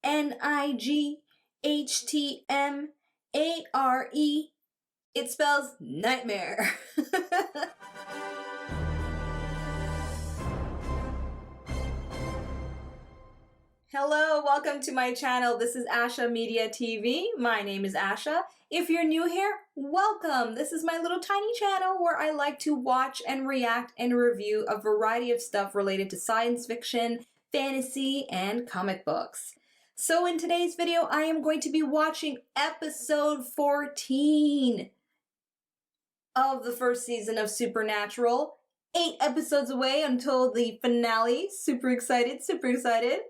Nightmare. It spells nightmare. Hello, welcome to my channel. This is Asha Media TV. My name is Asha. If you're new here, welcome. This is my little tiny channel where I like to watch and react and review a variety of stuff related to science fiction, fantasy, and comic books. So in today's video, I am going to be watching episode 14 of the first season of Supernatural. 8 episodes away until the finale. Super excited, super excited.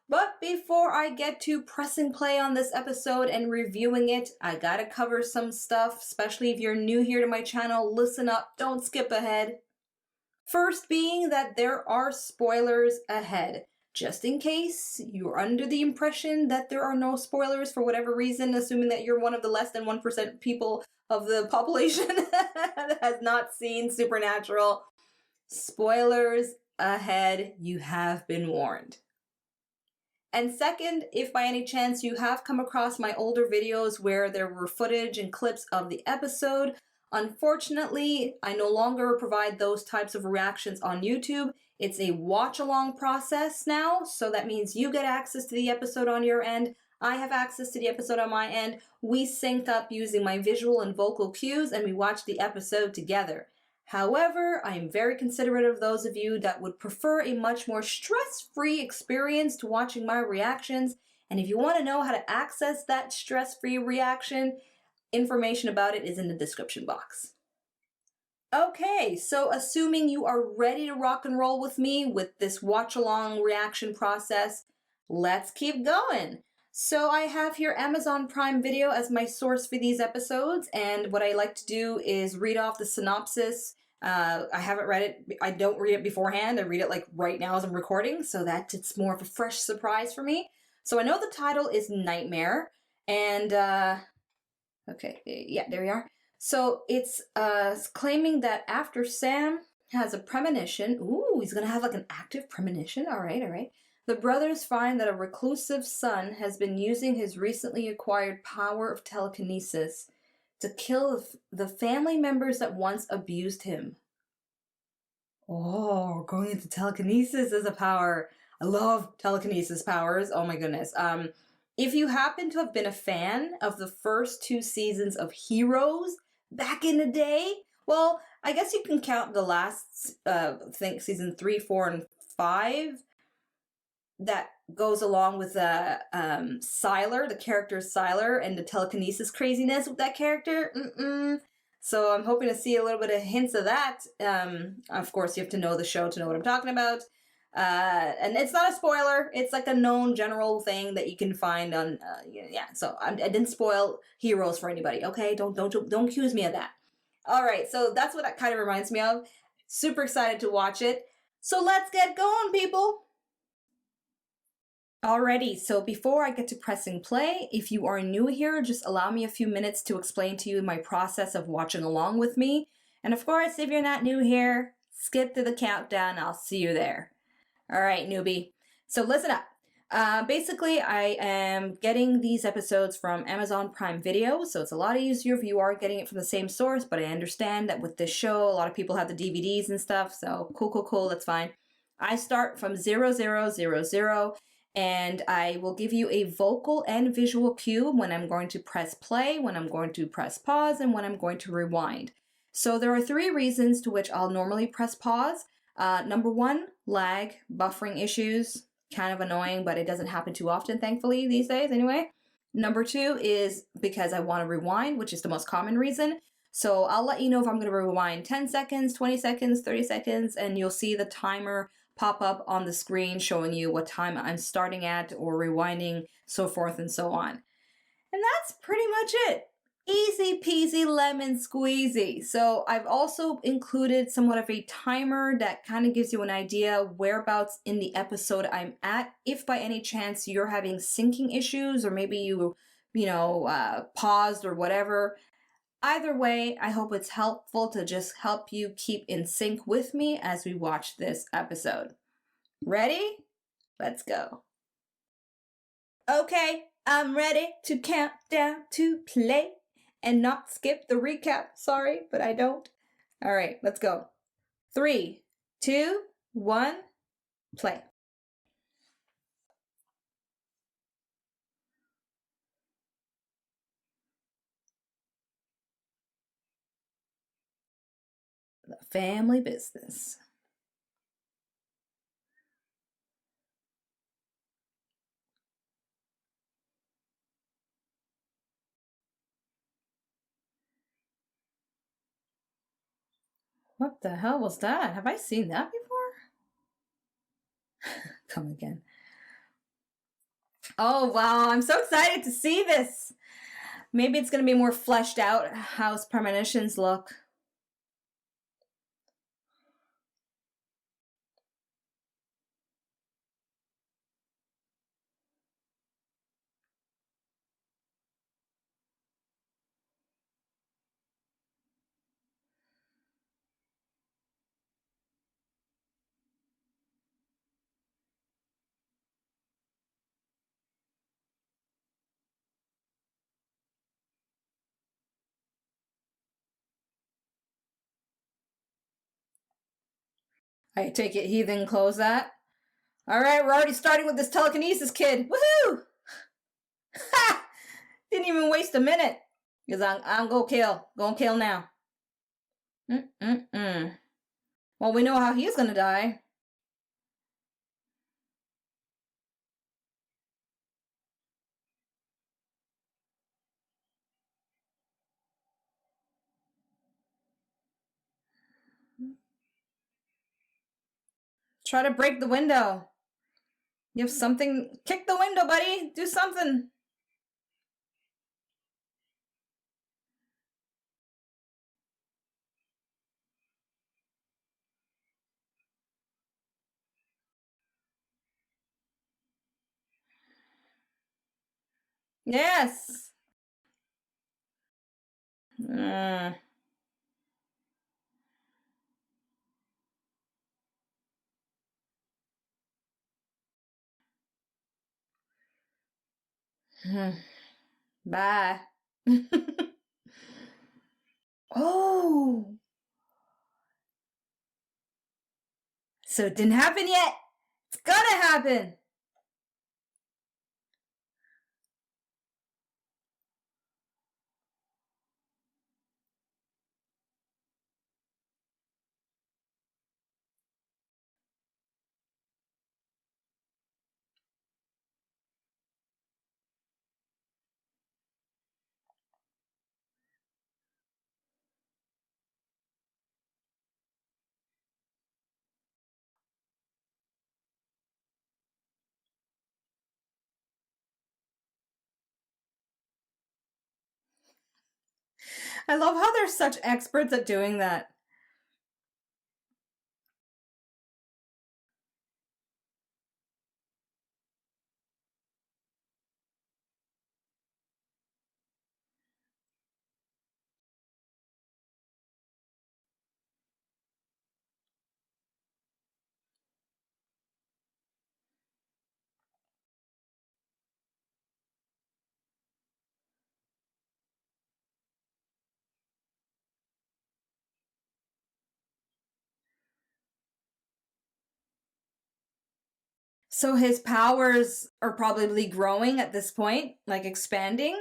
But before I get to pressing play on this episode and reviewing it, I gotta cover some stuff, especially if you're new here to my channel. Listen up, don't skip ahead. First being that there are spoilers ahead. Just in case you're under the impression that there are no spoilers for whatever reason, assuming that you're one of the less than 1% people of the population that has not seen Supernatural. Spoilers ahead, you have been warned. And second, if by any chance you have come across my older videos where there were footage and clips of the episode, unfortunately, I no longer provide those types of reactions on YouTube. It's a watch-along process now, so that means you get access to the episode on your end, I have access to the episode on my end, we sync up using my visual and vocal cues, and we watch the episode together. However, I am very considerate of those of you that would prefer a much more stress-free experience to watching my reactions. And if you want to know how to access that stress-free reaction, information about it is in the description box. Okay, so assuming you are ready to rock and roll with me with this watch-along reaction process, let's keep going. So I have here Amazon Prime Video as my source for these episodes, and what I like to do is read off the synopsis. I haven't read it, I don't read it beforehand, I read it like right now as I'm recording, so that it's more of a fresh surprise for me. So I know the title is Nightmare, and okay, yeah, there we are. So it's claiming that after Sam has a premonition, ooh, he's gonna have like an active premonition, all right. The brothers find that a reclusive son has been using his recently acquired power of telekinesis to kill the family members that once abused him. Oh, going into telekinesis as a power. I love telekinesis powers. Oh my goodness. If you happen to have been a fan of the first 2 seasons of Heroes back in the day, well, I guess you can count the last, I think season 3, 4, and 5. That goes along with Sylar, the character Sylar, and the telekinesis craziness with that character. So I'm hoping to see a little bit of hints of that. Of course, you have to know the show to know what I'm talking about. And it's not a spoiler. It's like a known general thing that you can find on, yeah. So I didn't spoil Heroes for anybody, okay? Don't accuse me of that. All right, so that's what that kind of reminds me of. Super excited to watch it. So let's get going, people. Alrighty, so before I get to pressing play, if you are new here, just allow me a few minutes to explain to you my process of watching along with me. And of course, if you're not new here, skip to the countdown, I'll see you there. Alright, newbie. So listen up. Basically, I am getting these episodes from Amazon Prime Video, so it's a lot easier if you are getting it from the same source, but I understand that with this show, a lot of people have the DVDs and stuff, so cool, that's fine. I start from 0000, and I will give you a vocal and visual cue when I'm going to press play, when I'm going to press pause, and when I'm going to rewind. So there are 3 reasons to which I'll normally press pause. Number 1, lag, buffering issues, kind of annoying, but it doesn't happen too often, thankfully, these days anyway. Number 2 is because I want to rewind, which is the most common reason. So I'll let you know if I'm going to rewind 10 seconds, 20 seconds, 30 seconds, and you'll see the timer pop up on the screen showing you what time I'm starting at or rewinding, so forth and so on. And that's pretty much it. Easy peasy lemon squeezy. So I've also included somewhat of a timer that kind of gives you an idea whereabouts in the episode I'm at. If by any chance you're having syncing issues or maybe you paused or whatever. Either way, I hope it's helpful to just help you keep in sync with me as we watch this episode. Ready? Let's go. Okay, I'm ready to count down to play and not skip the recap. Sorry, but I don't. All right, let's go. 3, 2, 1, play. The family business. What the hell was that? Have I seen that before? Come again. Oh, wow. I'm so excited to see this. Maybe it's going to be more fleshed out how his premonitions look. I take it he then closed that. All right, we're already starting with this telekinesis kid. Woohoo! Ha! Didn't even waste a minute. Because I'm gonna kill now. Well, we know how he's gonna die. Try to break the window. You have something. Kick the window, buddy. Do something. Yes. Mm. Bye. Oh. So it didn't happen yet. It's gonna happen. I love how they're such experts at doing that. So his powers are probably growing at this point, like expanding.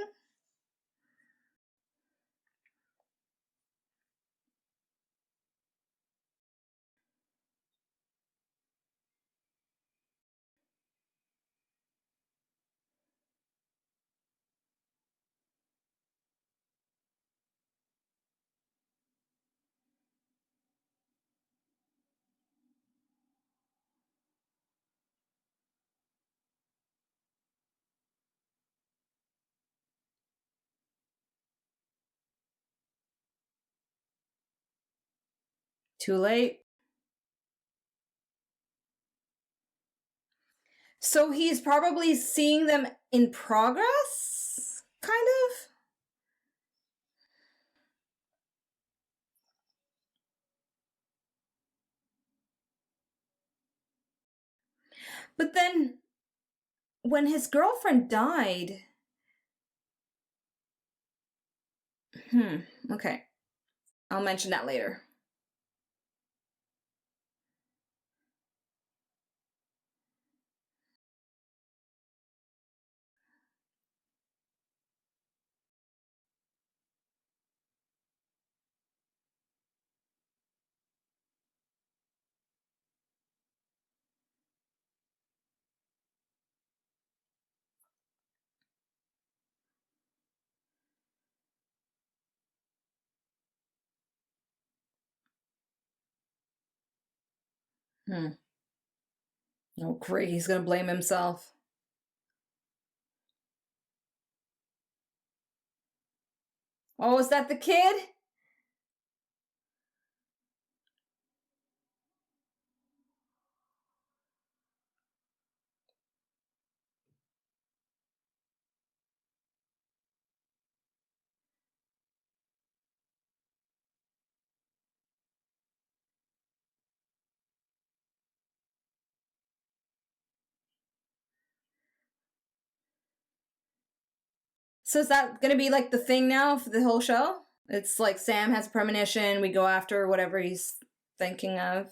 Too late. So he's probably seeing them in progress, kind of. But then when his girlfriend died. Okay. I'll mention that later. Hmm. Oh, great. He's going to blame himself. Oh, is that the kid? So is that going to be like the thing now for the whole show? It's like Sam has a premonition, we go after whatever he's thinking of.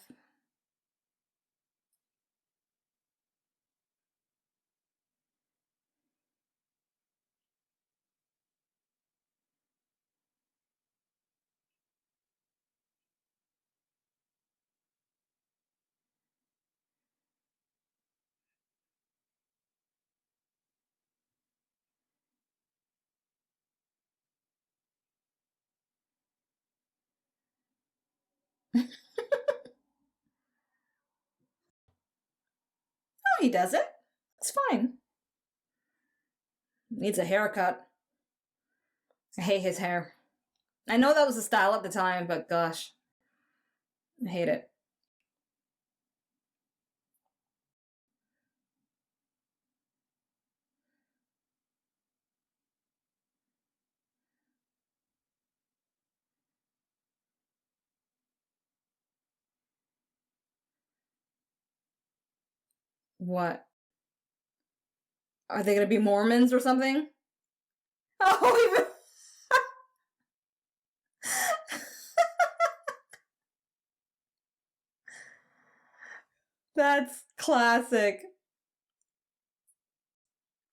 No, he doesn't. It's fine. Needs a haircut. I hate his hair. I know that was the style at the time, but gosh, I hate it. What? Are they going to be Mormons or something? Oh, even. That's classic.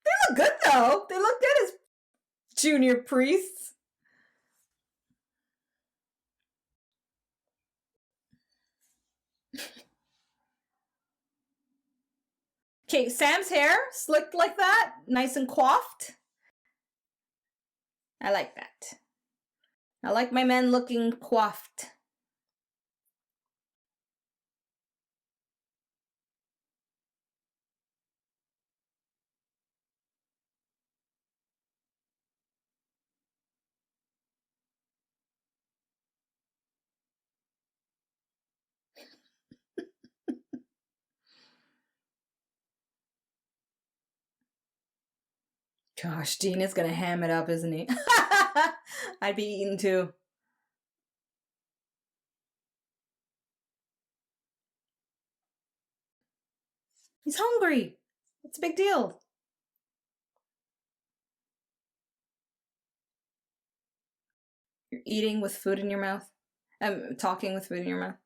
They look good though. They look good as junior priests. Okay, Sam's hair slicked like that, nice and coiffed. I like that. I like my men looking coiffed. Gosh, Dean is gonna ham it up, isn't he? I'd be eating too. He's hungry. What's a big deal? You're eating with food in your mouth. I'm talking with food in your mouth.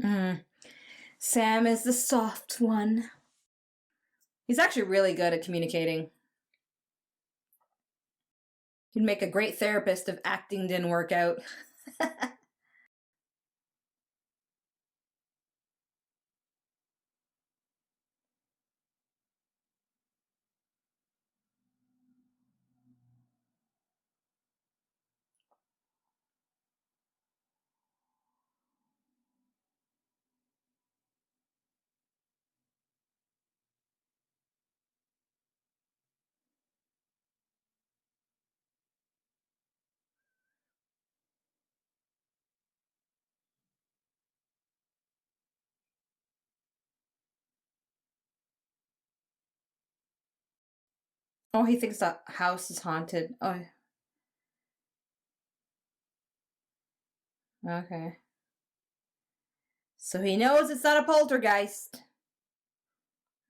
Mm. Sam is the soft one. He's actually really good at communicating. He'd make a great therapist if acting didn't work out. Oh, he thinks the house is haunted. Oh, okay. So he knows it's not a poltergeist.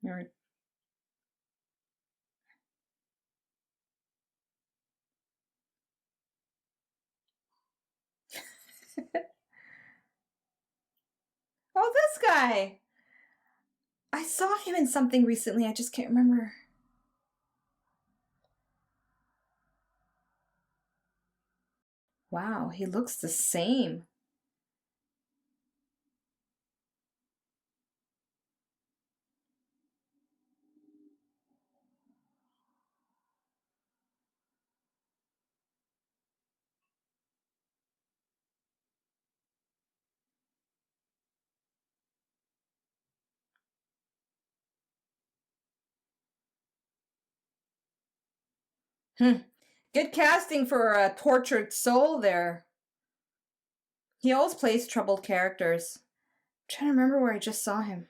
Or- Oh, this guy. I saw him in something recently. I just can't remember. Wow, he looks the same. Hmm. Good casting for a tortured soul there. He always plays troubled characters. I'm trying to remember where I just saw him.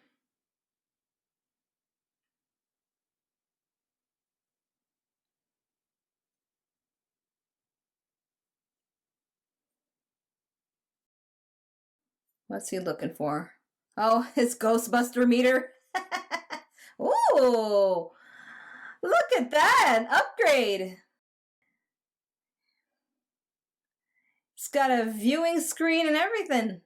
What's he looking for? Oh, his Ghostbuster meter. Ooh, look at that. Upgrade. It's got a viewing screen and everything.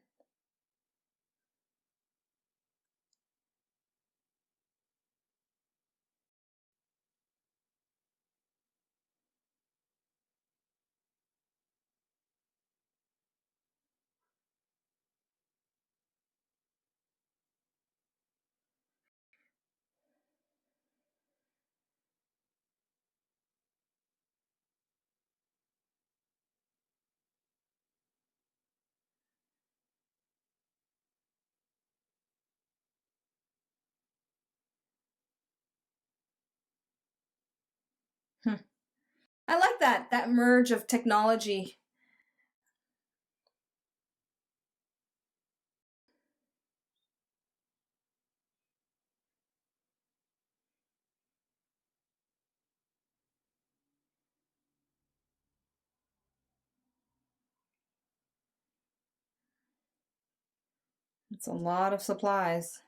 Hmm. I like that merge of technology. It's a lot of supplies.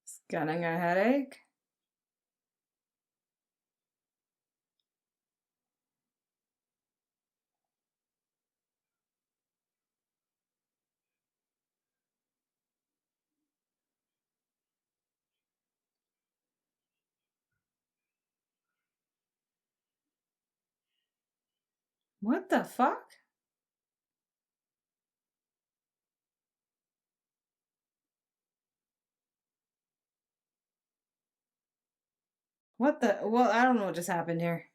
It's getting a headache. What the fuck? What the? Well, I don't know what just happened here.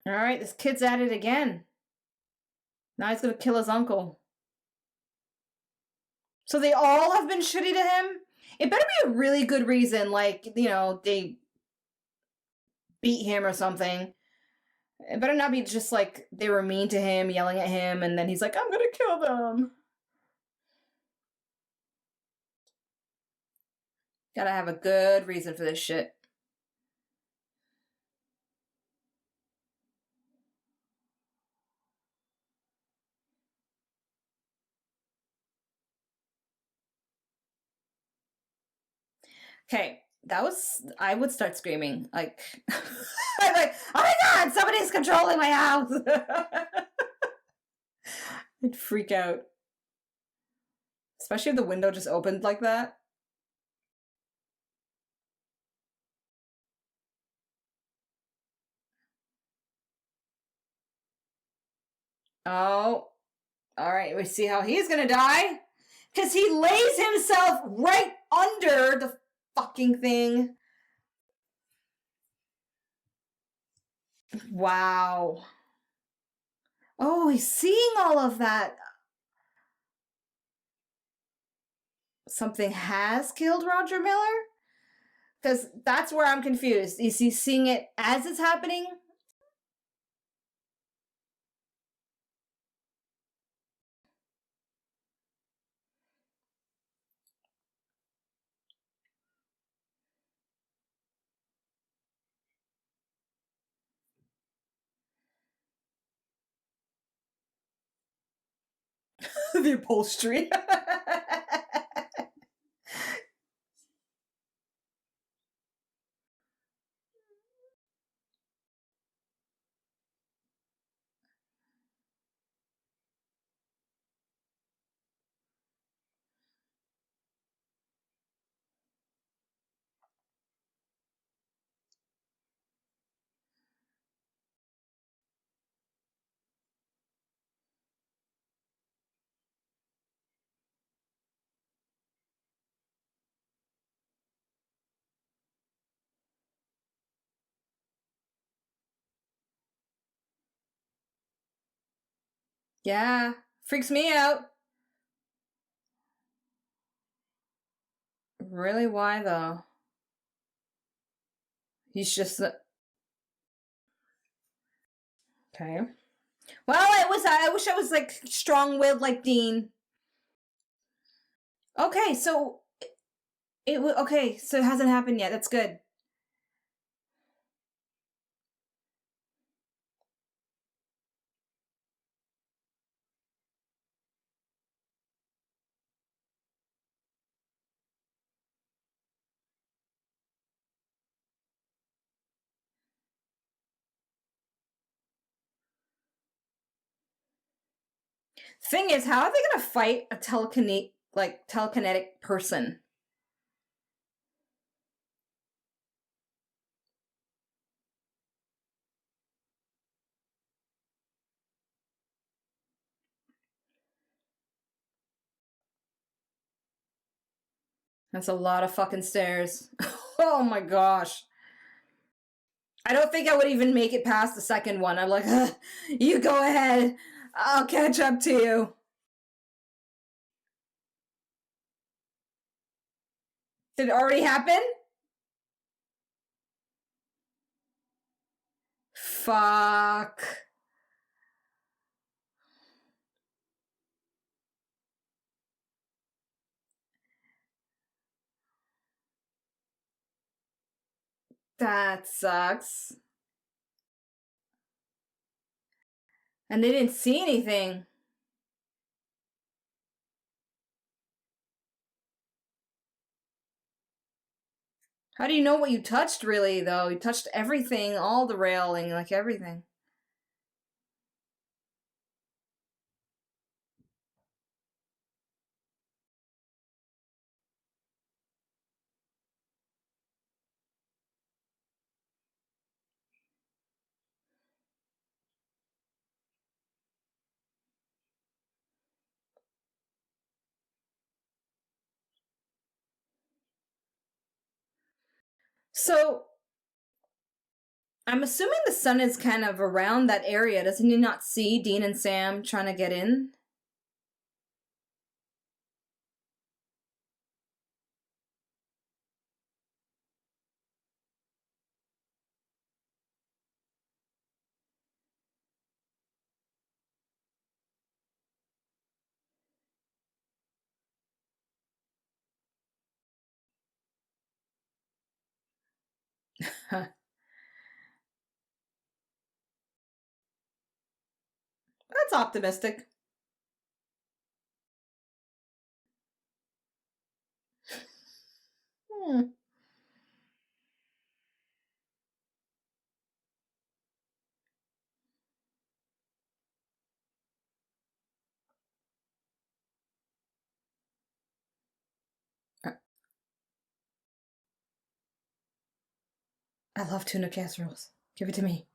All right, this kid's at it again. Now he's gonna kill his uncle. So they all have been shitty to him? It better be a really good reason, like, they beat him or something. It better not be just like they were mean to him, yelling at him, and then he's like, I'm gonna kill them. Gotta have a good reason for this shit. Okay, I would start screaming. Like, I'm like, oh my god, somebody's controlling my house. I'd freak out. Especially if the window just opened like that. Oh, all right, we see how he's gonna die. Because he lays himself right under the fucking thing. Wow. Oh, he's seeing all of that. Something has killed Roger Miller? Because that's where I'm confused. Is he seeing it as it's happening? The upholstery. Yeah, freaks me out. Really, why though? He's just okay. Well, it was. I wish I was like strong-willed like Dean. Okay, so it was okay. So it hasn't happened yet. That's good. Thing is, how are they gonna fight a telekinetic person? That's a lot of fucking stairs. Oh my gosh. I don't think I would even make it past the second one. I'm like, you go ahead. I'll catch up to you. Did it already happen? Fuck. That sucks. And they didn't see anything. How do you know what you touched, really, though? You touched everything, all the railing, like everything. So, I'm assuming the sun is kind of around that area. Doesn't he not see Dean and Sam trying to get in? That's optimistic. Hmm. I love tuna casseroles. Give it to me.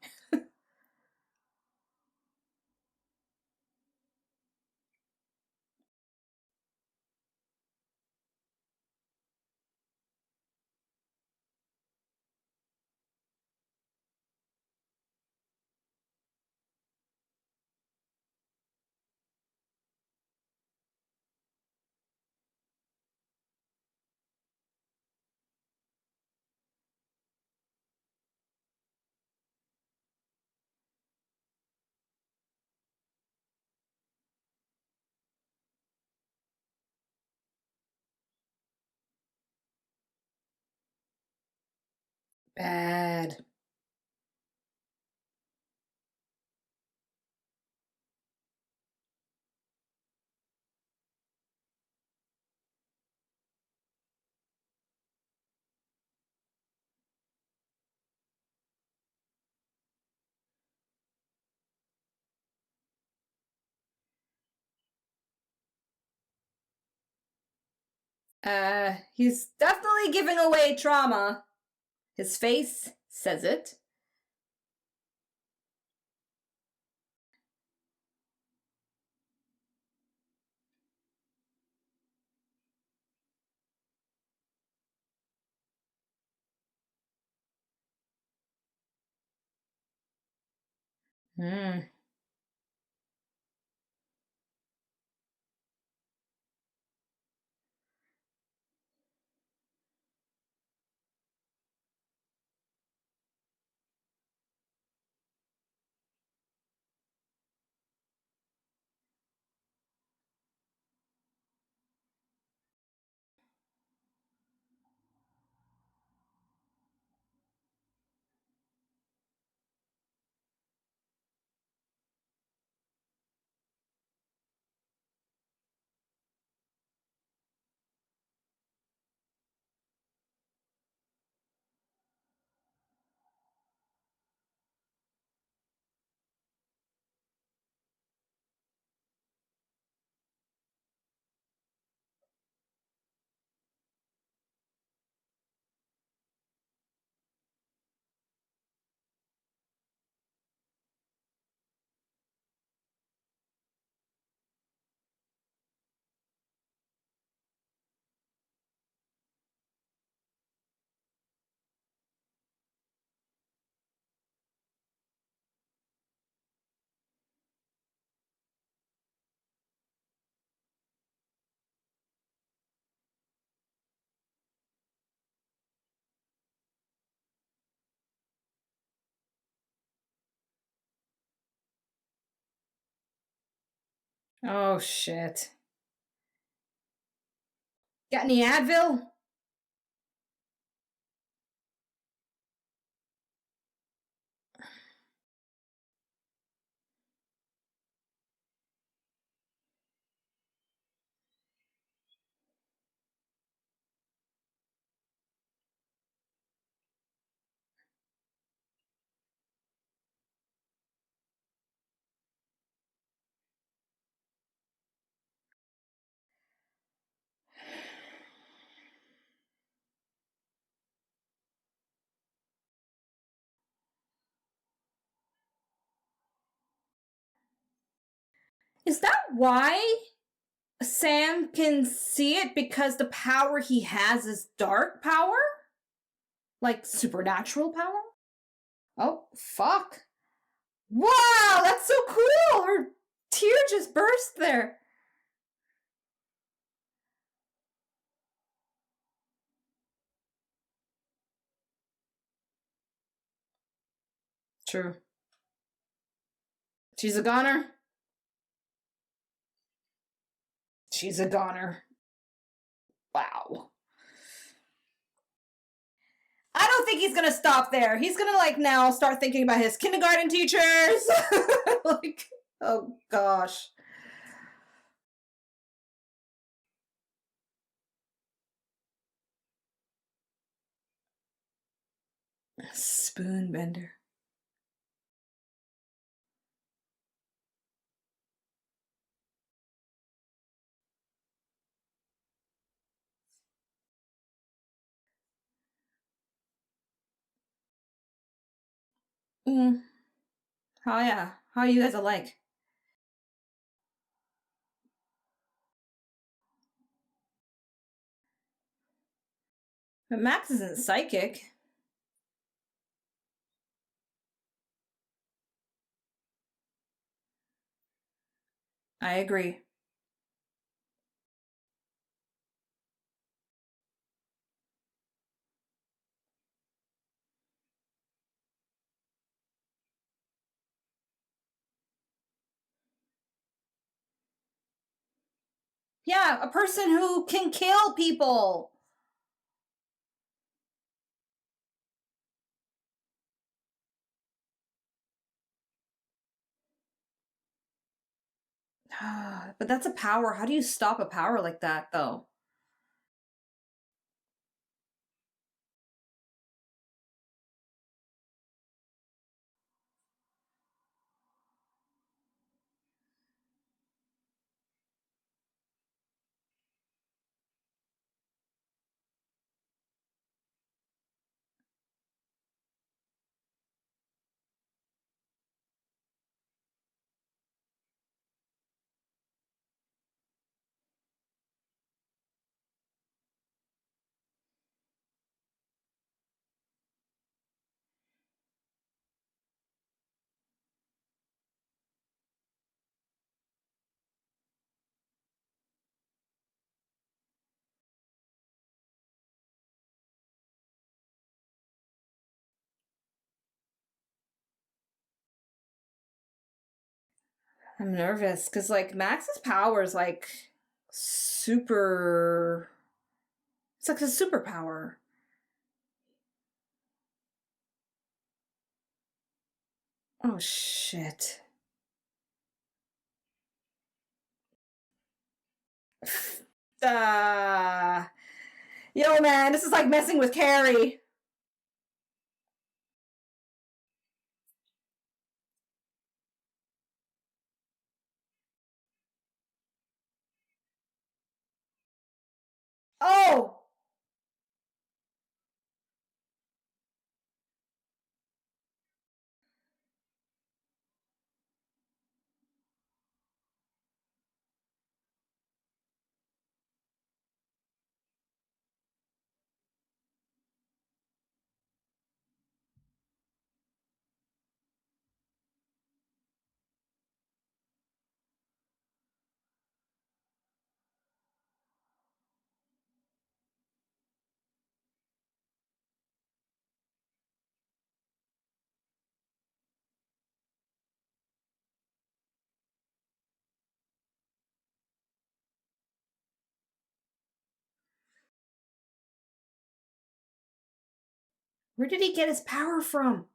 Bad. He's definitely giving away trauma. His face says it. Hmm. Oh shit. Got any Advil? Is that why Sam can see it? Because the power he has is dark power? Like supernatural power? Oh, fuck. Wow, that's so cool! Her tear just burst there. True. She's a goner. She's a goner. Wow. I don't think he's gonna stop there. He's gonna like now start thinking about his kindergarten teachers. Like, oh gosh. Spoon bender. Mm. Oh yeah. How are you guys alike? But Max isn't psychic. I agree. Yeah, a person who can kill people. But that's a power. How do you stop a power like that, though? I'm nervous because like Max's power is like super. It's like a superpower. Oh shit. Uh, yo, man, this is like messing with Carrie. Oh! Where did he get his power from?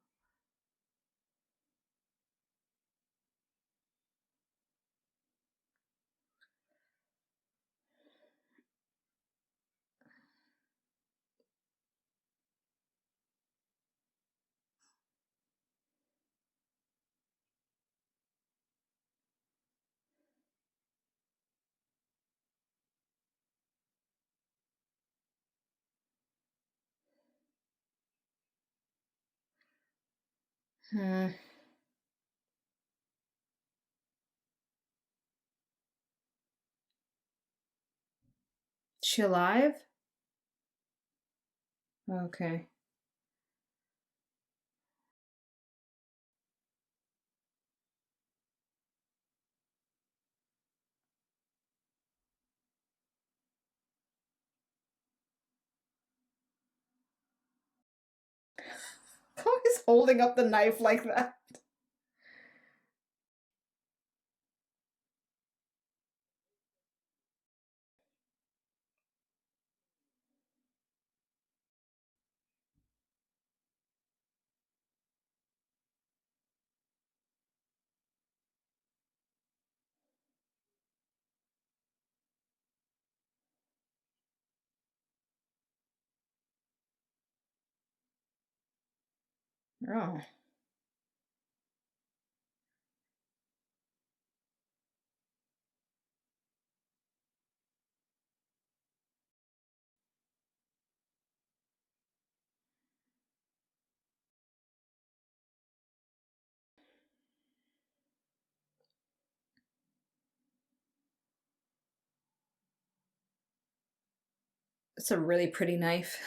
Hmm. She alive? Okay. How is holding up the knife like that? Oh. It's a really pretty knife.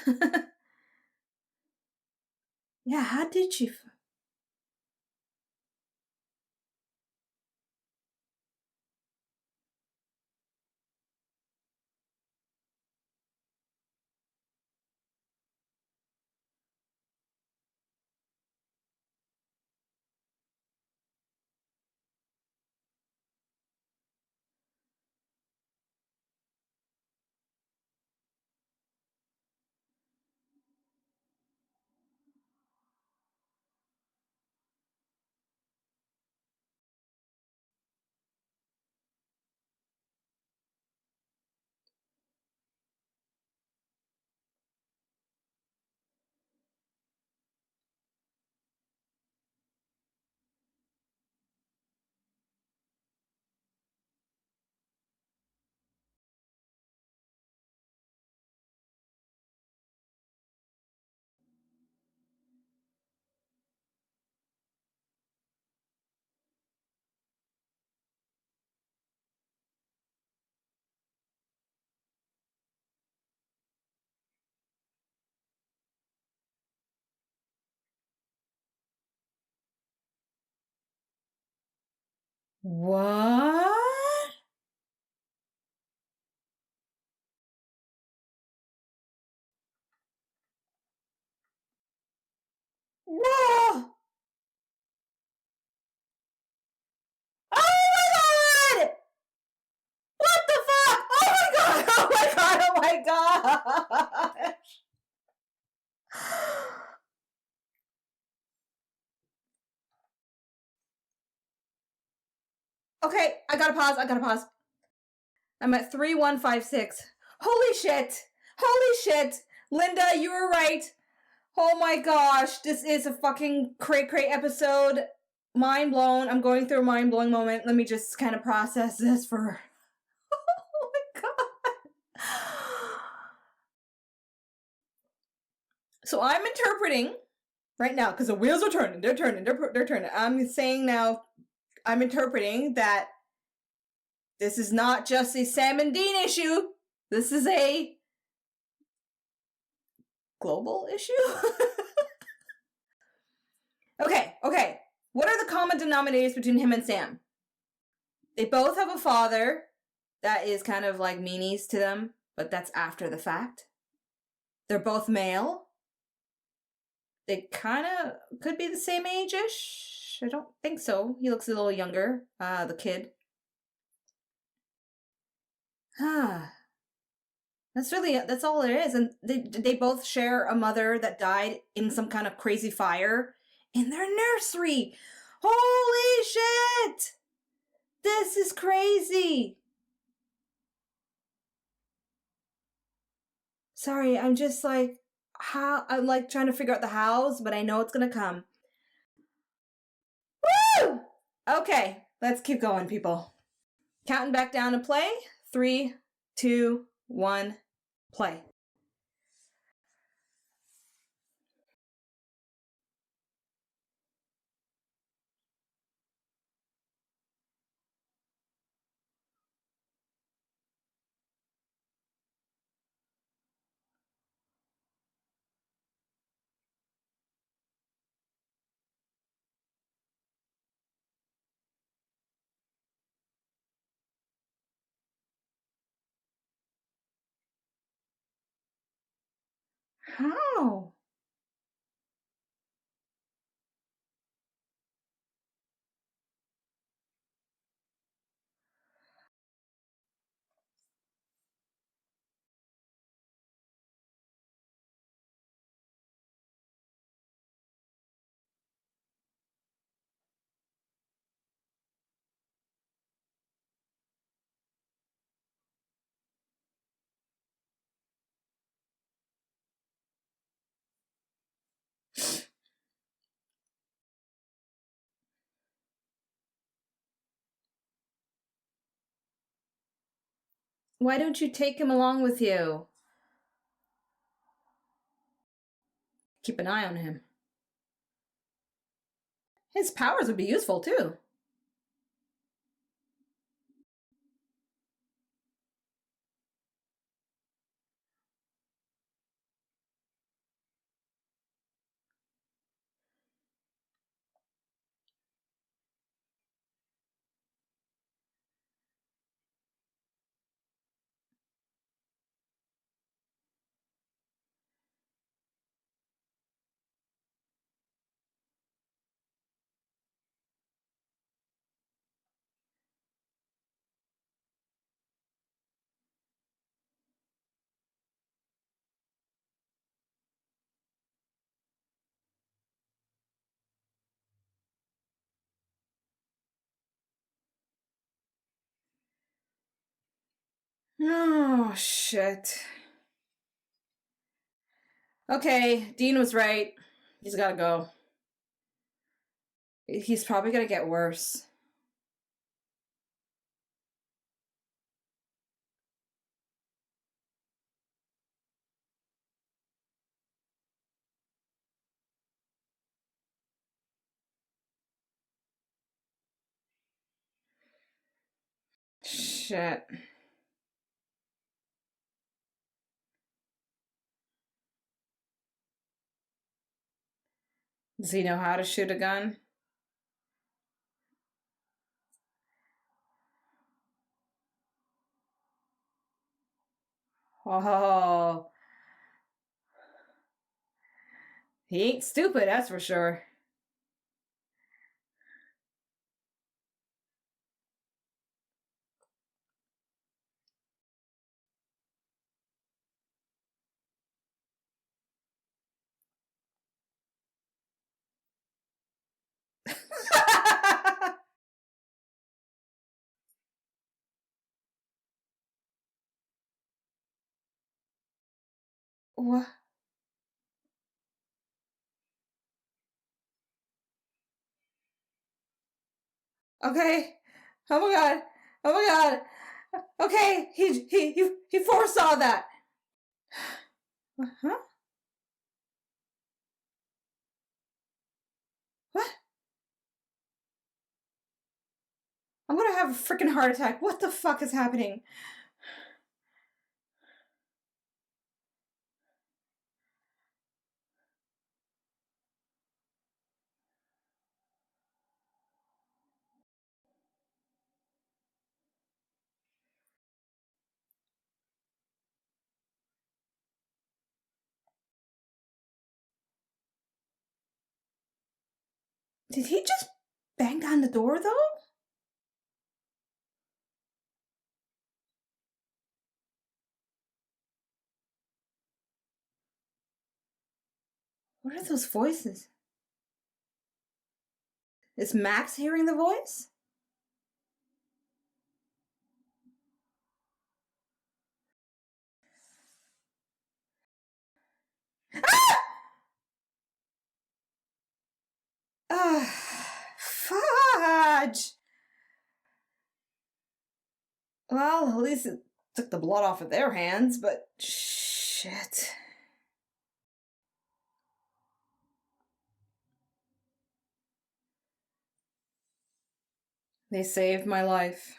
Yeah, how did you? What? No! Oh my god! What the fuck? Oh my god! Oh my god! Oh my god! Okay, I gotta pause. I gotta pause. I'm at 3156. Holy shit! Holy shit! Linda, you were right. Oh my gosh, this is a fucking cray cray episode. Mind blown. I'm going through a mind blowing moment. Let me just kind of process this for. Oh my god. So I'm interpreting right now because the wheels are turning. They're turning. They're turning. I'm saying now. I'm interpreting that this is not just a Sam and Dean issue. This is a global issue. Okay. What are the common denominators between him and Sam? They both have a father that is kind of like meanies to them, but that's after the fact. They're both male. They kind of could be the same age-ish. I don't think so. He looks a little younger, the kid. That's all there is. And they both share a mother that died in some kind of crazy fire in their nursery. Holy shit! This is crazy. Sorry, I'm just like, how? I'm like trying to figure out the hows, but I know it's gonna come. Woo! Okay, let's keep going, people. Counting back down to play. 3, 2, 1, play. How? Why don't you take him along with you? Keep an eye on him. His powers would be useful too. Oh, shit. Okay, Dean was right. He's gotta go. He's probably gonna get worse. Shit. Does he know how to shoot a gun? Oh, he ain't stupid, that's for sure. What? Okay. Oh my god. Oh my god. Okay, he foresaw that. Huh? What? I'm gonna have a freaking heart attack. What the fuck is happening? Did he just bang down the door though? What are those voices? Is Max hearing the voice? Ah! Fudge! Well, at least it took the blood off of their hands, but shit. They saved my life.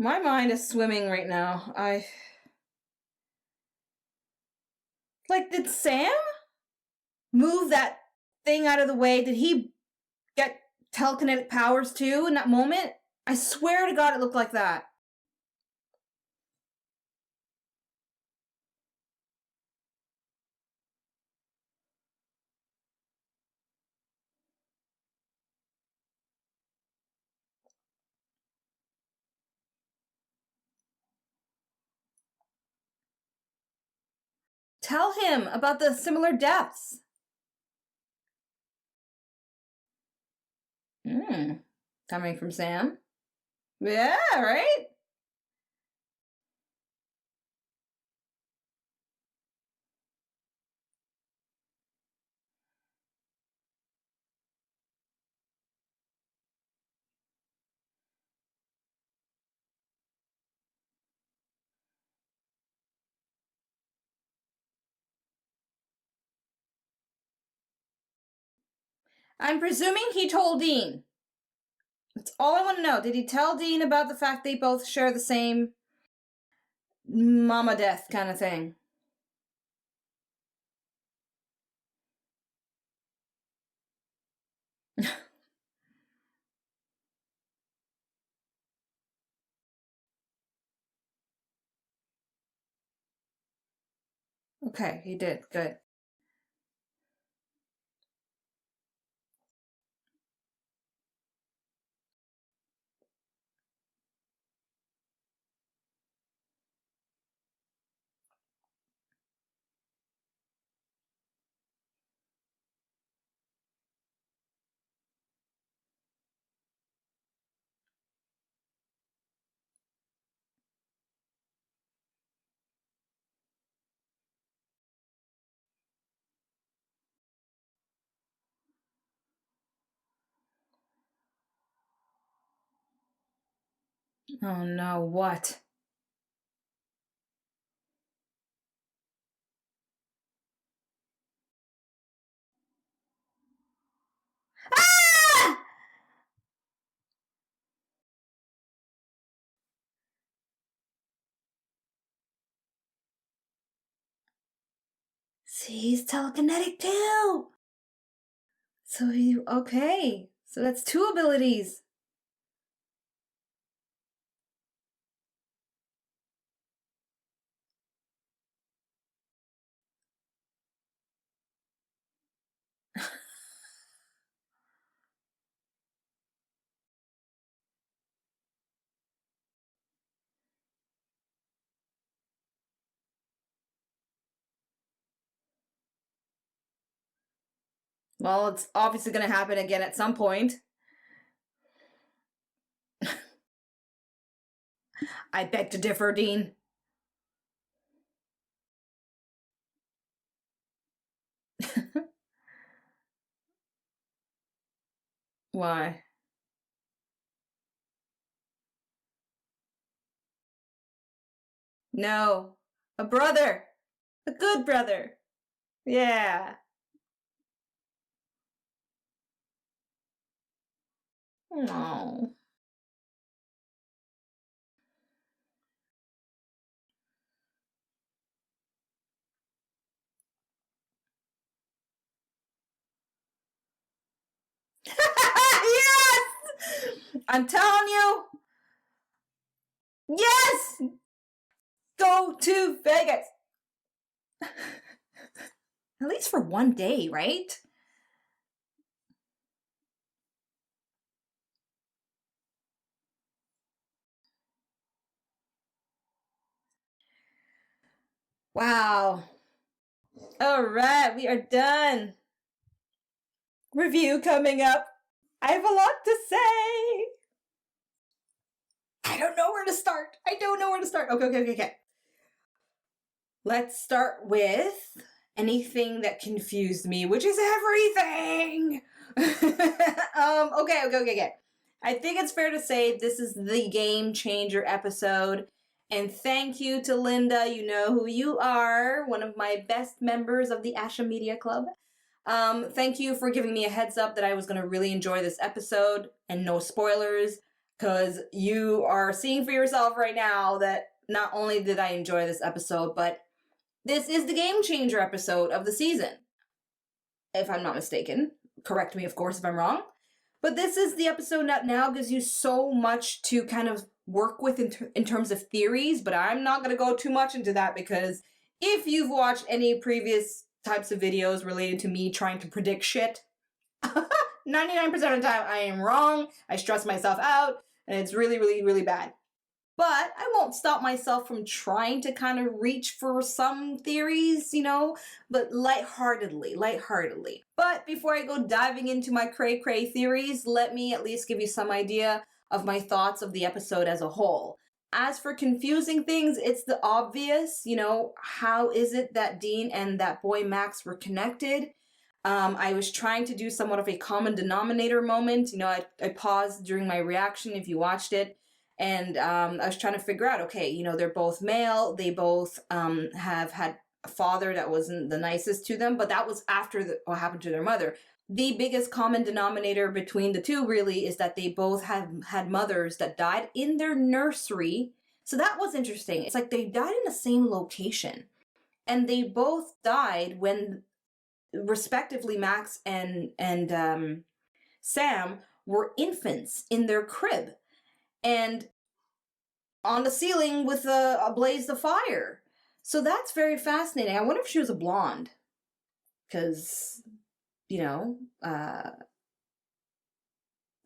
My mind is swimming right now. Did Sam move that thing out of the way? Did he get telekinetic powers too in that moment? I swear to God it looked like that. Tell him about the similar depths. Hmm. Coming from Sam. Yeah, right? I'm presuming he told Dean. That's all I want to know. Did he tell Dean about the fact they both share the same mama death kind of thing? Okay, he did. Good. Oh no, what? Ah! See, he's telekinetic too. So he, okay. So that's two abilities. Well, it's obviously going to happen again at some point. I beg to differ, Dean. Why? No. A brother. A good brother. Yeah. Oh. Yes! I'm telling you. Yes! Go to Vegas. At least for one day, right? Wow. All right, we are done. Review coming up. I have a lot to say. I don't know where to start. I don't know where to start. Okay. Let's start with anything that confused me, which is everything. Okay. I think it's fair to say this is the game changer episode. And thank you to Linda. You know who you are, one of my best members of the Asha Media Club. Thank you for giving me a heads up that I was going to really enjoy this episode and no spoilers, because you are seeing for yourself right now that not only did I enjoy this episode, but this is the game changer episode of the season, if I'm not mistaken. Correct me, of course, if I'm wrong. But this is the episode that now gives you so much to kind of work with in terms of theories, but I'm not going to go too much into that, because if you've watched any previous types of videos related to me trying to predict shit, 99% of the time I am wrong, I stress myself out, and it's really bad. But I won't stop myself from trying to kind of reach for some theories, but lightheartedly. But before I go diving into my cray-cray theories, let me at least give you some idea of my thoughts of the episode as a whole. As for confusing things, it's the obvious, how is it that Dean and that boy Max were connected? I was trying to do somewhat of a common denominator moment. I paused during my reaction if you watched it. And I was trying to figure out, okay, they're both male. They both have had a father that wasn't the nicest to them, but that was after what happened to their mother. The biggest common denominator between the two really is that they both have had mothers that died in their nursery. So that was interesting. It's like they died in the same location. And they both died when, respectively, Max and Sam were infants in their crib. And on the ceiling with a blaze of fire. So that's very fascinating. I wonder if she was a blonde. Because,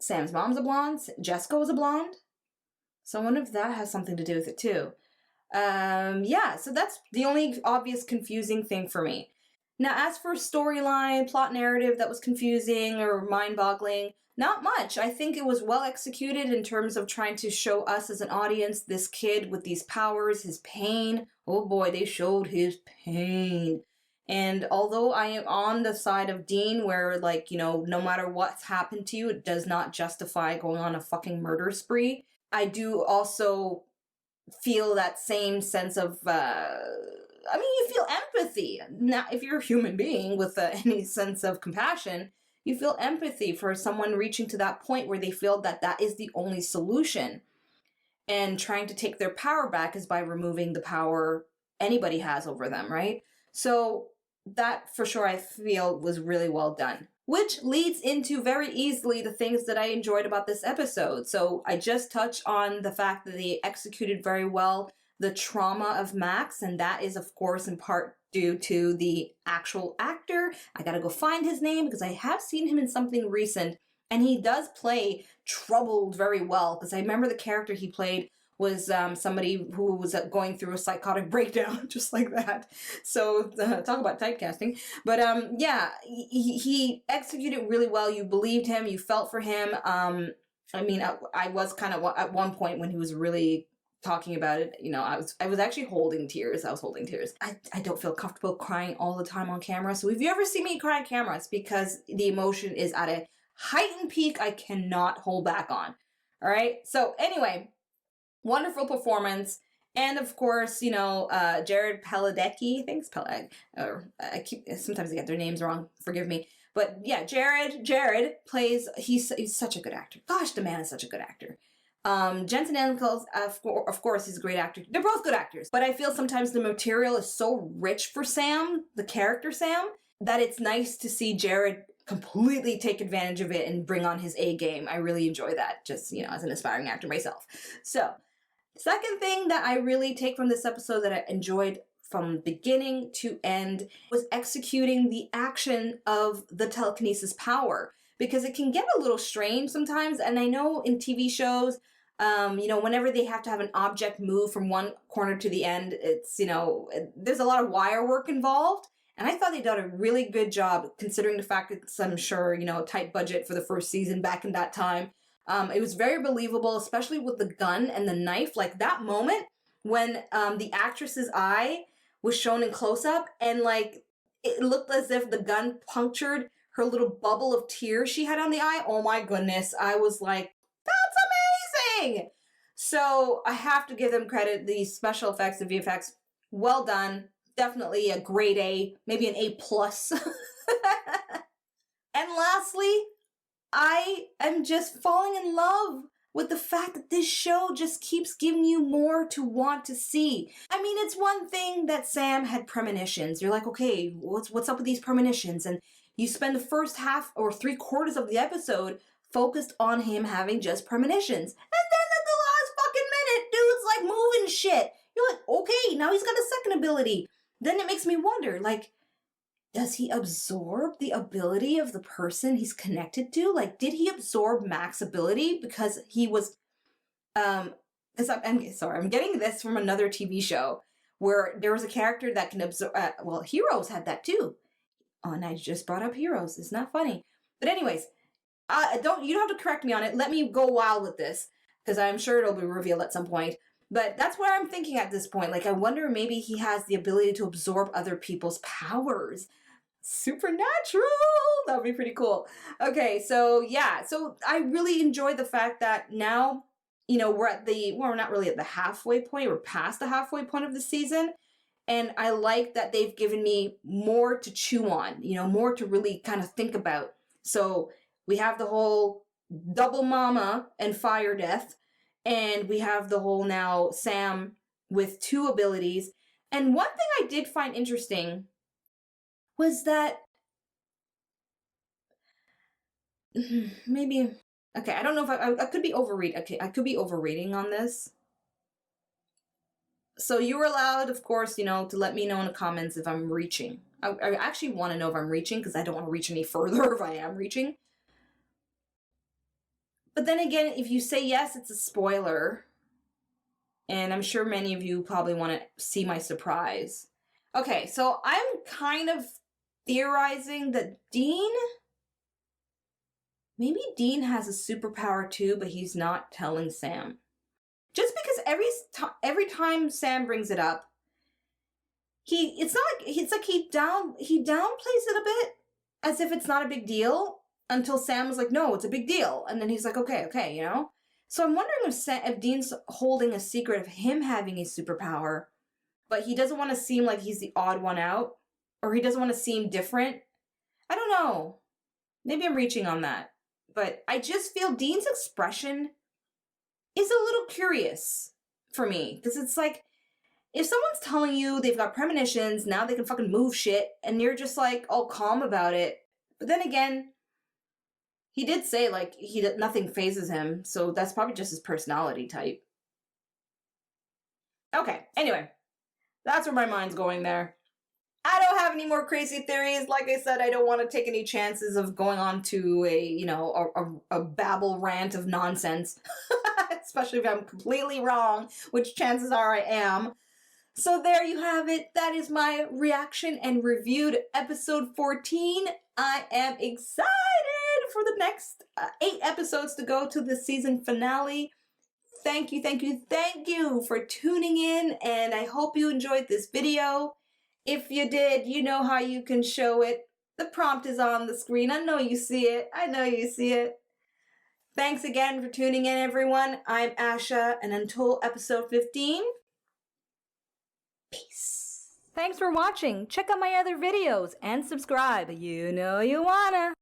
Sam's mom's a blonde. Jessica was a blonde. So I wonder if that has something to do with it too. So that's the only obvious confusing thing for me. Now, as for storyline, plot narrative that was confusing or mind-boggling, not much. I think it was well executed in terms of trying to show us as an audience this kid with these powers, his pain. Oh boy, they showed his pain. And although I am on the side of Dean where, no matter what's happened to you, it does not justify going on a fucking murder spree, I do also feel that same sense of, you feel empathy. Now, if you're a human being with any sense of compassion, you feel empathy for someone reaching to that point where they feel that that is the only solution. And trying to take their power back is by removing the power anybody has over them, right? So that for sure I feel was really well done. Which leads into very easily the things that I enjoyed about this episode. So I just touched on the fact that they executed very well the trauma of Max, and that is, of course, in part due to the actual actor. I gotta go find his name because I have seen him in something recent, and he does play troubled very well, because I remember the character he played was somebody who was going through a psychotic breakdown, just like that. So talk about typecasting. But yeah, he executed really well. You believed him. You felt for him. I was kind of at one point when he was really talking about it, I was actually holding tears. I was holding tears. I don't feel comfortable crying all the time on camera. So if you ever see me cry on camera, it's because the emotion is at a heightened peak I cannot hold back on. All right. So anyway, wonderful performance. And of course, Jared Padalecki, thanks Peleg, or sometimes I get their names wrong, forgive me. But yeah, Jared plays, he's such a good actor. Gosh, the man is such a good actor. Jensen Ackles, of course, he's a great actor. They're both good actors. But I feel sometimes the material is so rich for Sam, the character Sam, that it's nice to see Jared completely take advantage of it and bring on his A game. I really enjoy that, just, as an aspiring actor myself. So, second thing that I really take from this episode that I enjoyed from beginning to end was executing the action of the telekinesis power, because it can get a little strange sometimes. And I know in TV shows, whenever they have to have an object move from one corner to the end, it's, there's a lot of wire work involved. And I thought they did a really good job, considering the fact it's, I'm sure, tight budget for the first season back in that time. It was very believable, especially with the gun and the knife. Like that moment when the actress's eye was shown in close-up, and like it looked as if the gun punctured her little bubble of tears she had on the eye. Oh my goodness. I was like, that's amazing. So I have to give them credit. The special effects, the VFX, well done. Definitely a grade A, maybe an A+. And lastly, I am just falling in love with the fact that this show just keeps giving you more to want to see. I mean, it's one thing that Sam had premonitions. You're like, okay, what's up with these premonitions? And you spend the first half or 3/4 of the episode focused on him having just premonitions. And then at the last fucking minute, dude's like moving shit. You're like, okay, now he's got a second ability. Then it makes me wonder, like, does he absorb the ability of the person he's connected to? Like, did he absorb Mac's ability because he was, because I'm getting this from another TV show where there was a character that can absorb, Heroes had that too. Oh, and I just brought up Heroes. It's not funny. But anyways, you don't have to correct me on it. Let me go wild with this, because I'm sure it'll be revealed at some point. But that's what I'm thinking at this point. Like, I wonder maybe he has the ability to absorb other people's powers. Supernatural! That would be pretty cool. Okay, so yeah. So I really enjoy the fact that now, we're not really at the halfway point. We're past the halfway point of the season. And I like that they've given me more to chew on, more to really kind of think about. So we have the whole double mama and fire death. And we have the whole now Sam with 2 abilities. And one thing I did find interesting was that maybe, okay, I don't know if I could be overreading. Okay, I could be overreading on this. So you were allowed, of course, to let me know in the comments if I'm reaching. I actually want to know if I'm reaching, because I don't want to reach any further if I am reaching. But then again, if you say yes, it's a spoiler. And I'm sure many of you probably want to see my surprise. Okay, so I'm kind of theorizing that maybe Dean has a superpower too, but he's not telling Sam. Just because every time Sam brings it up, it's like he downplays it a bit, as if it's not a big deal, until Sam was like, no, it's a big deal. And then he's like, okay, So I'm wondering if Dean's holding a secret of him having a superpower, but he doesn't want to seem like he's the odd one out, or he doesn't want to seem different. I don't know. Maybe I'm reaching on that. But I just feel Dean's expression is a little curious for me. Because it's like, if someone's telling you they've got premonitions, now they can fucking move shit, and you're just like all calm about it. But then again, he did say like nothing phases him, so that's probably just his personality type. Okay, anyway, that's where my mind's going there. I don't have any more crazy theories. Like I said, I don't want to take any chances of going on to a babble rant of nonsense, especially if I'm completely wrong, which chances are I am. So there you have it. That is my reaction and review to episode 14. I am excited for the next 8 episodes to go to the season finale. Thank you for tuning in, and I hope you enjoyed this video. If you did, you know how you can show it. The prompt is on the screen. I know you see it. Thanks again for tuning in, everyone. I'm Asha, and until episode 15, peace. Thanks for watching. Check out my other videos and subscribe. You know you wanna.